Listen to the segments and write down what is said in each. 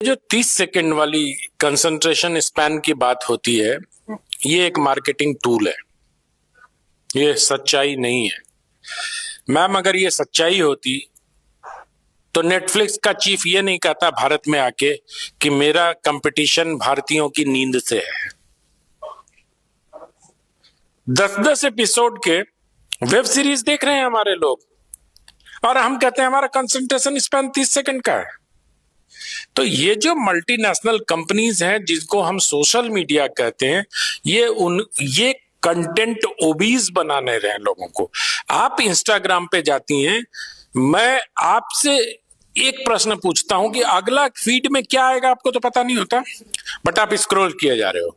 जो 30 सेकंड वाली concentration span की बात होती है, ये एक मार्केटिंग टूल है, ये सच्चाई नहीं है। मैम, अगर ये सच्चाई होती तो नेटफ्लिक्स का चीफ ये नहीं कहता भारत में आके कि मेरा कंपटीशन भारतीयों की नींद से है। 10-10 एपिसोड के वेब सीरीज देख रहे हैं हमारे लोग, और हम कहते हैं हमारा कंसंट्रेशन स्पैन 30 सेकंड का है। तो ये जो मल्टीनेशनल कंपनीज हैं जिनको हम सोशल मीडिया कहते हैं, ये कंटेंट ओबीज बनाने रहे हैं लोगों को। आप इंस्टाग्राम पे जाती हैं, मैं आपसे एक प्रश्न पूछता हूं कि अगला फीड में क्या आएगा आपको तो पता नहीं होता, बट आप स्क्रॉल किए जा रहे हो।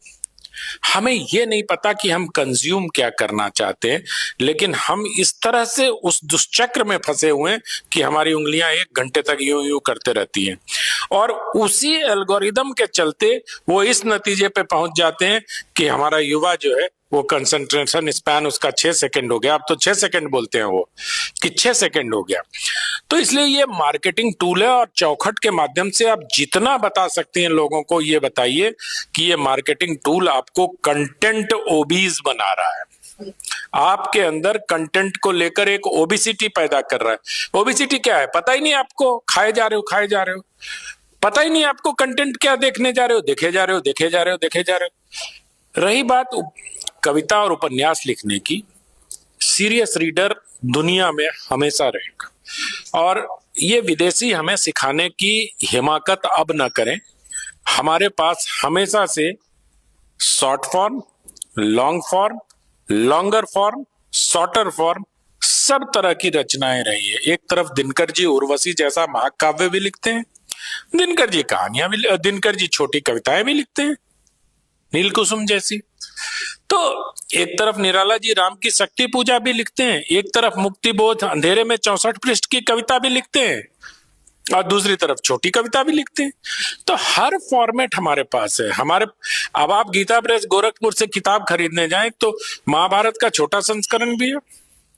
हमें यह नहीं पता कि हम कंज्यूम क्या करना चाहते हैं, लेकिन हम इस तरह से उस दुष्चक्र में फंसे हुए हैं कि हमारी उंगलियां 1 घंटे तक यूं यूं करते रहती हैं, और उसी एल्गोरिदम के चलते वो इस नतीजे पे पहुंच जाते हैं कि हमारा युवा जो है वो कंसंट्रेशन स्पैन उसका 6 सेकंड हो गया। अब तो 6 सेकंड बोलते हैं वो कि 6 सेकंड हो गया। तो इसलिए ये मार्केटिंग टूल है, और चौखट के माध्यम से आप जितना बता सकते हैं लोगों को, ये बताइए कि ये मार्केटिंग टूल आपको कंटेंट ओबीज बना रहा है, आपके अंदर कंटेंट को लेकर एक ओबिसिटी पैदा कर रहा है। ओबिसिटी क्या है पता ही नहीं आपको, खाए जा रहे हो, पता ही नहीं आपको कंटेंट क्या देखने जा रहे हो, देखे जा रहे हो। रही बात कविता और उपन्यास लिखने की, सीरियस रीडर दुनिया में हमेशा रहेगा, और ये विदेशी हमें सिखाने की हिमाकत अब न करें। हमारे पास हमेशा से short form, long form, longer form, shorter form, सब तरह की रचनाएं रही है। एक तरफ दिनकर जी उर्वशी जैसा महाकाव्य भी लिखते हैं, दिनकर जी कहानियां भी, दिनकर जी छोटी कविताएं भी लिखते हैं, नील कुसुम जैसी। तो एक तरफ निराला जी राम की शक्ति पूजा भी लिखते हैं, एक तरफ मुक्ति बोध अंधेरे में 64 पृष्ठ की कविता भी लिखते हैं, और दूसरी तरफ छोटी कविता भी लिखते हैं। तो हर फॉर्मेट हमारे पास है। अब आप गीता प्रेस गोरखपुर से किताब खरीदने जाएं तो महाभारत का छोटा संस्करण भी है,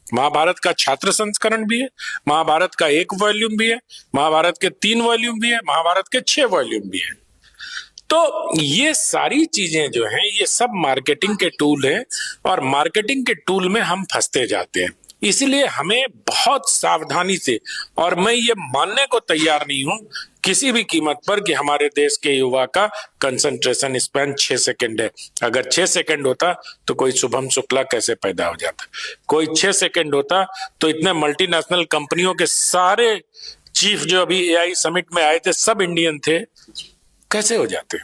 महाभारत का छात्र संस्करण भी है, महाभारत का 1 वॉल्यूम भी है, महाभारत के 3 वॉल्यूम भी है, महाभारत के 6 वॉल्यूम भी है। तो ये सारी चीजें जो हैं, ये सब मार्केटिंग के टूल हैं, और मार्केटिंग के टूल में हम फंसते जाते हैं। इसलिए हमें बहुत सावधानी से, और मैं ये मानने को तैयार नहीं हूं किसी भी कीमत पर कि हमारे देश के युवा का कंसंट्रेशन स्पैन 6 सेकंड है। अगर 6 सेकंड होता तो कोई शुभम शुक्ला कैसे पैदा हो जाता, कोई 6 सेकंड होता तो इतने मल्टीनेशनल कंपनियों के सारे चीफ जो अभी एआई समिट में आए थे सब इंडियन थे, कैसे हो जाते।